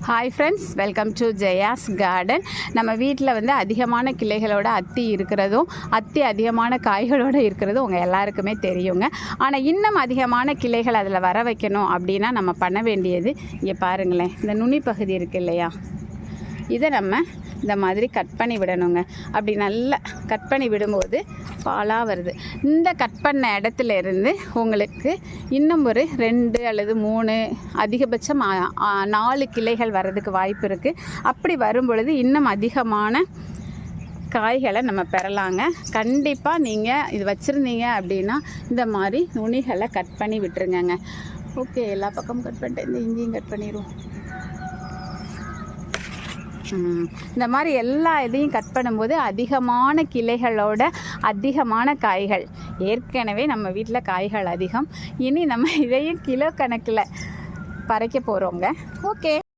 Hi friends, welcome to Jaya's garden. நம்ம வீட்டில் வந்து அதிகமான கிளைகளோட அத்தி இருக்கிறதும் அதிகமான காய்களோடு இருக்கிறதும் உங்கள் எல்லாருக்குமே தெரியுங்க. ஆனால் இன்னும் அதிகமான கிளைகள் அதில் வர வைக்கணும் அப்படின்னா நம்ம பண்ண வேண்டியது, இங்கே பாருங்களேன், இந்த நுனி பகுதி இருக்குது இல்லையா, இதை நம்ம இந்த மாதிரி கட் பண்ணி விடணுங்க. அப்படி நல்லா கட் பண்ணி விடும்போது பாலாக வருது. இந்த கட் பண்ண இடத்துல இருந்து உங்களுக்கு இன்னும் ஒரு 2 அல்லது 3 அதிகபட்சம் 4 கிளைகள் வர்றதுக்கு வாய்ப்பு இருக்குது. அப்படி வரும் பொழுது இன்னும் அதிகமான காய்களை நம்ம பெறலாங்க. கண்டிப்பாக நீங்கள் இது வச்சுருந்தீங்க அப்படின்னா இந்த மாதிரி நுனிகளை கட் பண்ணி விட்டுருங்கங்க. ஓகே, எல்லா பக்கமும் கட் பண்ணிட்டு இந்த இங்கேயும் கட் பண்ணிடுவோம். இந்த மாதிரி எல்லா இதையும் கட் பண்ணும்போது அதிகமான கிளைகளோட அதிகமான காய்கள். ஏற்கனவே நம்ம வீட்டில் காய்கள் அதிகம், இனி நம்ம இதையும் கிலோ கணக்கில் பறிக்க போகிறோங்க. ஓகே.